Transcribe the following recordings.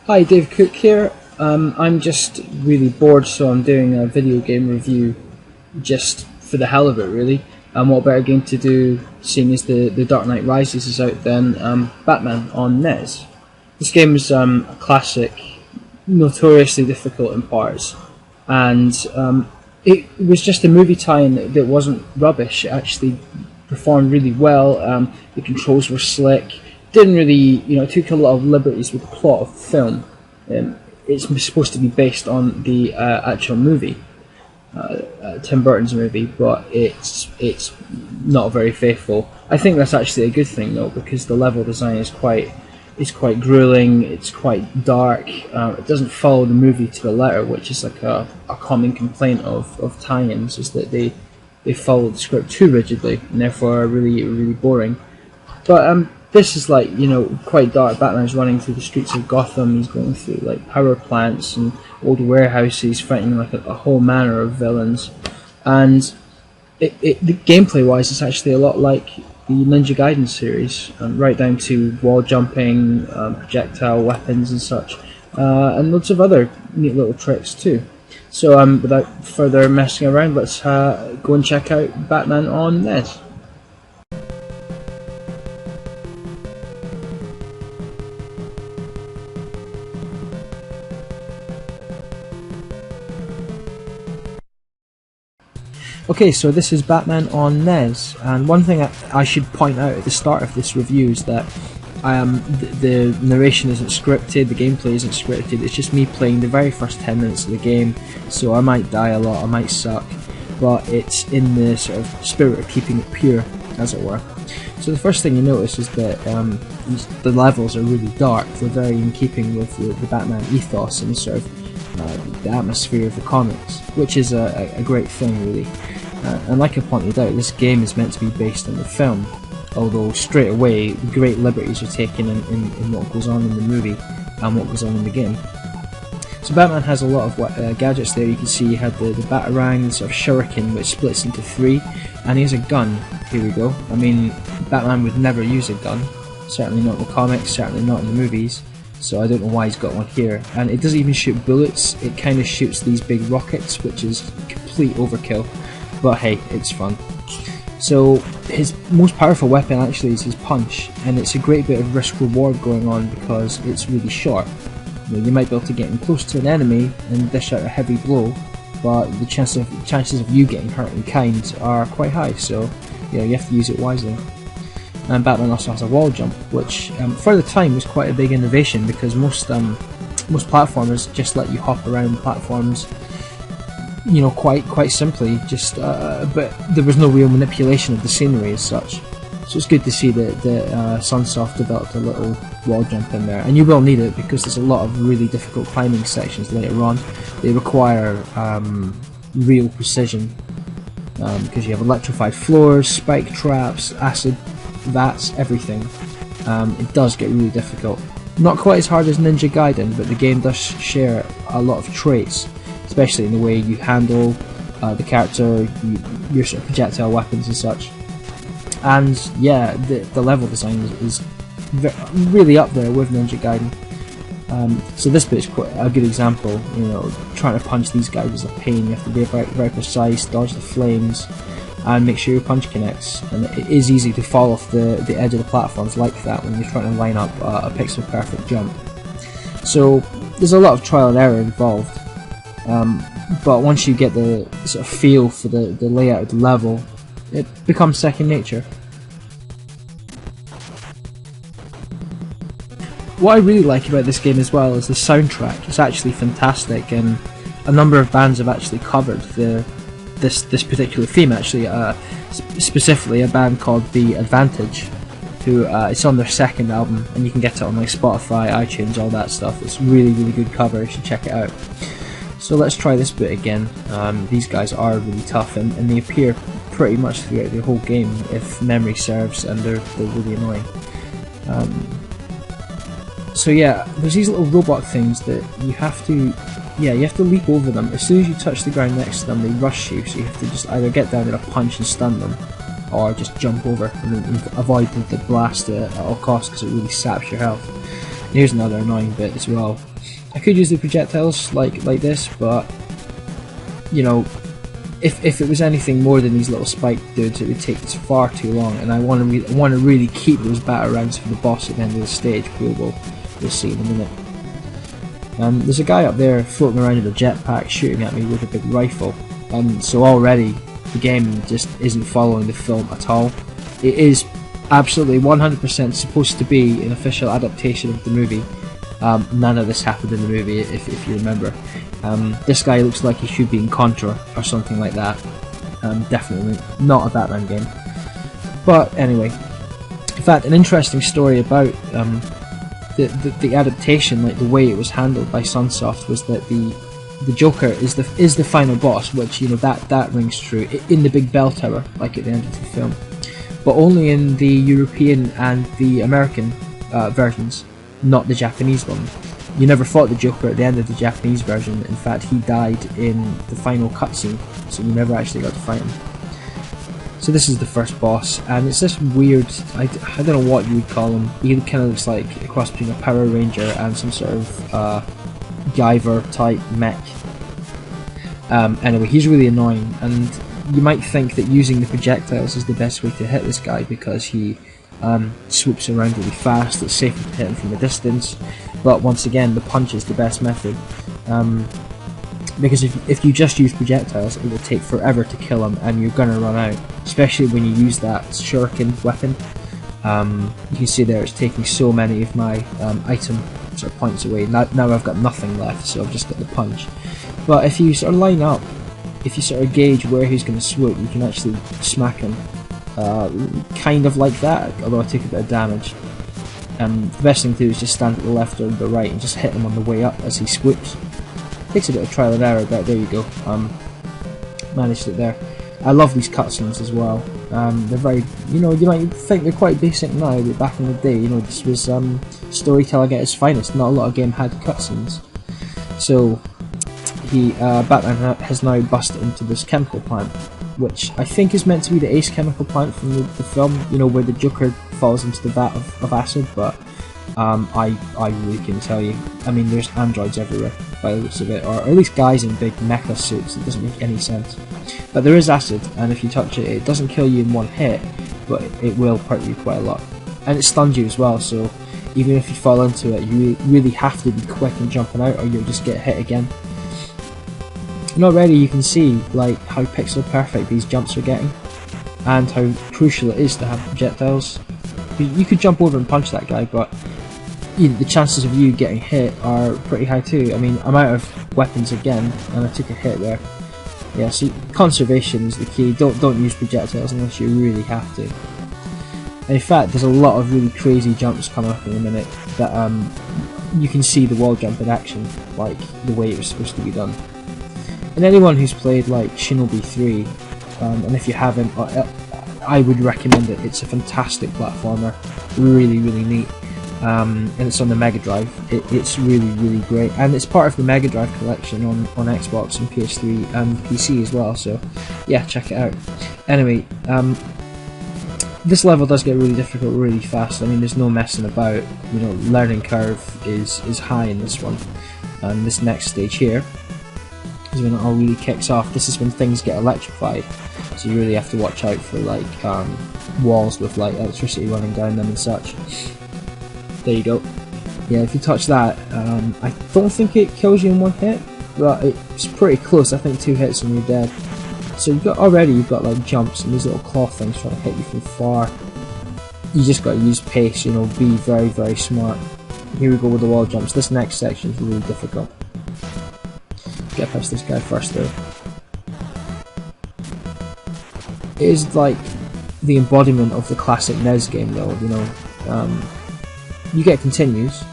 Hi, Dave Cook here. I'm just really bored, so I'm doing a video game review just for the hell of it, really. What better game to do, seeing as the Dark Knight Rises is out, than Batman on NES. This game is a classic, notoriously difficult in parts, and it was just a movie tie-in that wasn't rubbish. It actually performed really well. The controls were slick. Didn't really, took a lot of liberties with the plot of the film. It's supposed to be based on the actual movie, Tim Burton's movie, but it's not very faithful. I think that's actually a good thing though, because the level design is quite grueling. It's quite dark. It doesn't follow the movie to the letter, which is like a common complaint of tie-ins, is that they follow the script too rigidly and therefore are really boring. But this is like, quite dark. Batman's running through the streets of Gotham. He's going through like power plants and old warehouses, fighting like a whole manner of villains. And the gameplay-wise, it's actually a lot like the Ninja Gaiden series, right down to wall jumping, projectile weapons and such, and lots of other neat little tricks too. So without further messing around, let's go and check out Batman on NES. Okay, so this is Batman on NES, and one thing I should point out at the start of this review is that the narration isn't scripted, the gameplay isn't scripted. It's just me playing the very first 10 minutes of the game, so I might die a lot, I might suck, but it's in the sort of spirit of keeping it pure, as it were. So the first thing you notice is that the levels are really dark. They're very in keeping with the Batman ethos and sort of the atmosphere of the comics, which is a great thing, really. And like I pointed out, this game is meant to be based on the film, although straight away great liberties are taken in what goes on in the movie and what goes on in the game. So Batman has a lot of gadgets there. You can see he had the Batarang, the sort of shuriken, which splits into three, and he has a gun. Here we go. I mean, Batman would never use a gun, certainly not in the comics, certainly not in the movies, so I don't know why he's got one here. And it doesn't even shoot bullets, it kind of shoots these big rockets, which is complete overkill, but hey, it's fun. So his most powerful weapon actually is his punch, and it's a great bit of risk-reward going on because it's really short. You might be able to get in close to an enemy and dish out a heavy blow, but the chances of you getting hurt in kind are quite high, so you have to use it wisely. And Batman also has a wall jump, which for the time was quite a big innovation, because most platformers just let you hop around platforms, quite simply, but there was no real manipulation of the scenery as such. So it's good to see that Sunsoft developed a little wall jump in there, and you will need it because there's a lot of really difficult climbing sections later on. They require real precision because you have electrified floors, spike traps, acid vats, everything. It does get really difficult. Not quite as hard as Ninja Gaiden, but the game does share a lot of traits, especially in the way you handle the character, your sort of projectile weapons and such. And yeah, the level design is really up there with Ninja Gaiden. So this bit is quite a good example. Trying to punch these guys is a pain. You have to be very precise, dodge the flames, and make sure your punch connects. And it is easy to fall off the edge of the platforms like that when you're trying to line up a pixel perfect jump. So there's a lot of trial and error involved. But once you get the sort of feel for the layout of the level, it becomes second nature. What I really like about this game as well is the soundtrack. It's actually fantastic, and a number of bands have actually covered this particular theme. Actually, specifically a band called The Advantage, who it's on their second album, and you can get it on like Spotify, iTunes, all that stuff. It's really good cover. You should check it out. So let's try this bit again. These guys are really tough, and they appear pretty much throughout the whole game, if memory serves, and they're really annoying. So yeah, there's these little robot things that you have to leap over them. As soon as you touch the ground next to them, they rush you, so you have to just either get down with a punch and stun them, or just jump over and avoid the blast at all costs, because it really saps your health. Here's another annoying bit as well. I could use the projectiles like this, but you know, if it was anything more than these little spike dudes, it would take us far too long. And I want to really keep those Batarangs for the boss at the end of the stage. We'll see in a minute. There's a guy up there floating around in a jetpack shooting at me with a big rifle, and so already the game just isn't following the film at all. It is absolutely 100% supposed to be an official adaptation of the movie. None of this happened in the movie, if you remember. This guy looks like he should be in Contra or something like that. Definitely not a Batman game. But anyway, in fact, an interesting story about the adaptation, like the way it was handled by Sunsoft, was that the Joker is the final boss, which, you know, that rings true in the big bell tower, like at the end of the film, but only in the European and the American versions, not the Japanese one. You never fought the Joker at the end of the Japanese version. In fact, he died in the final cutscene, so you never actually got to fight him. So this is the first boss, and it's this weird, I don't know what you would call him. He kind of looks like a cross between a Power Ranger and some sort of Guyver type mech. Anyway, he's really annoying, and you might think that using the projectiles is the best way to hit this guy because he swoops around really fast. It's safer to hit him from a distance, but once again, the punch is the best method. Because if you just use projectiles, it will take forever to kill him, and you're gonna run out, especially when you use that shuriken weapon. You can see there it's taking so many of my item sort of points away. Now I've got nothing left, so I've just got the punch. But if you sort of line up, if you sort of gauge where he's going to swoop, you can actually smack him, kind of like that, although I take a bit of damage. The best thing to do is just stand at the left or the right and just hit him on the way up as he swoops. Takes a bit of trial and error, but there you go. Managed it there. I love these cutscenes as well. They're very, you know, you might think they're quite basic now, but back in the day, you know, this was storytelling at its finest. Not a lot of game had cutscenes. So Batman has now busted into this chemical plant, which I think is meant to be the Ace chemical plant from the film, you know, where the Joker falls into the vat of acid, but I really couldn't tell you. I mean, there's androids everywhere by the looks of it, or at least guys in big mecha suits. It doesn't make any sense. But there is acid, and if you touch it, it doesn't kill you in one hit, but it will hurt you quite a lot. And it stuns you as well, so even if you fall into it, you really have to be quick in jumping out, or you'll just get hit again. And already you can see like how pixel perfect these jumps are getting, and how crucial it is to have projectiles. You could jump over and punch that guy, but the chances of you getting hit are pretty high too. I mean, I'm out of weapons again, and I took a hit there. Yeah, so conservation is the key. Don't use projectiles unless you really have to. And in fact, there's a lot of really crazy jumps coming up in a minute that you can see the wall jump in action, like the way it was supposed to be done. And anyone who's played like Shinobi 3, and if you haven't, I would recommend it. It's a fantastic platformer, really neat. And it's on the Mega Drive. It's really great, and it's part of the Mega Drive collection on Xbox and PS3 and PC as well, so yeah, check it out. Anyway, this level does get really difficult really fast. I mean, there's no messing about, you know, learning curve is high in this one. And this next stage here is when it all really kicks off. This is when things get electrified, so you really have to watch out for like walls with like electricity running down them and such. There you go. Yeah, if you touch that, I don't think it kills you in one hit, but it's pretty close. I think 2 hits and you're dead. So you've got like jumps and these little claw things trying to hit you from far. You just got to use pace, you know, be very smart. Here we go with the wall jumps. This next section is really difficult. Get past this guy first though. It is like the embodiment of the classic NES game though, you know. You get continues,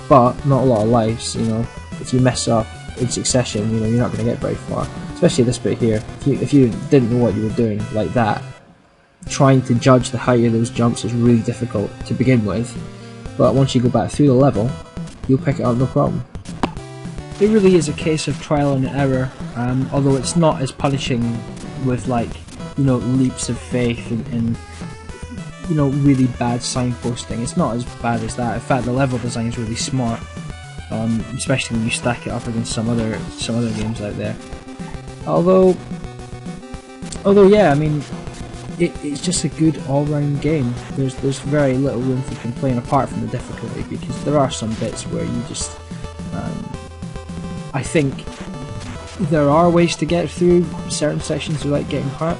but not a lot of lives, you know. If you mess up in succession, you know, you're not going to get very far. Especially this bit here. If you didn't know what you were doing like that, trying to judge the height of those jumps is really difficult to begin with, but once you go back through the level, you'll pick it up no problem. It really is a case of trial and error, although it's not as punishing with, like, you know, leaps of faith and you know, really bad signposting. It's not as bad as that. In fact, the level design is really smart, especially when you stack it up against some other games out there. Although yeah, I mean, it's just a good all-round game. There's very little room for complaint apart from the difficulty, because there are some bits where you just, I think there are ways to get through certain sections without getting hurt,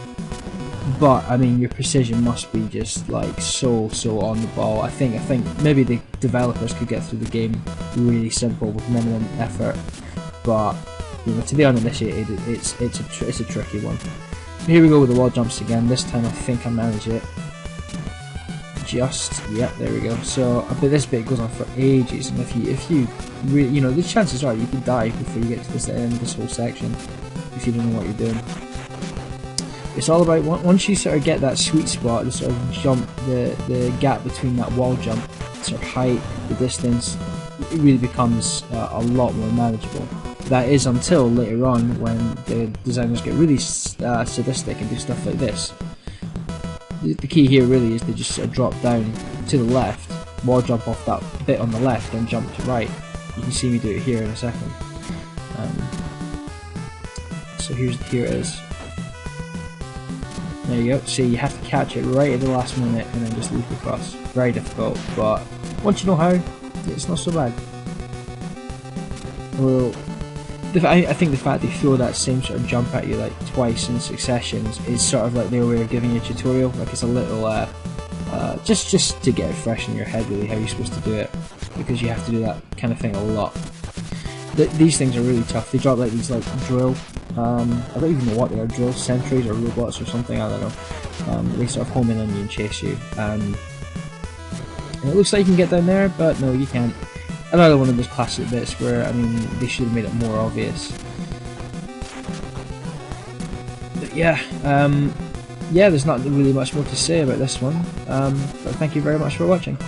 but I mean your precision must be just like so on the ball. I think maybe the developers could get through the game really simple with minimum effort, but you know, to the uninitiated, it's a tricky one. Here we go with the wall jumps again. This time I think I manage it. Yep, there we go. So I bet this bit goes on for ages, and if you really, you know, the chances are you could die before you get to this end of this whole section if you don't know what you're doing. It's all about once you sort of get that sweet spot, the sort of jump, the gap between that wall jump, sort of height, the distance, it really becomes a lot more manageable. That is until later on when the designers get really sadistic and do stuff like this. The key here really is to just sort of drop down to the left, wall jump off that bit on the left and jump to right. You can see me do it here in a second. So here it is. There you go. See, you have to catch it right at the last minute and then just leap across. Very difficult, but once you know how, it's not so bad. Well, I think the fact they throw that same sort of jump at you like twice in succession is sort of like their way of giving you a tutorial. Like it's a little, just to get it fresh in your head really how you're supposed to do it, because you have to do that kind of thing a lot. These things are really tough. They drop like these like drill, I don't even know what they are, drill sentries or robots or something, I don't know. They sort of home in on you and chase you. And it looks like you can get down there, but no, you can't. Another one of those classic bits where, I mean, they should have made it more obvious. But yeah, yeah, there's not really much more to say about this one, but thank you very much for watching.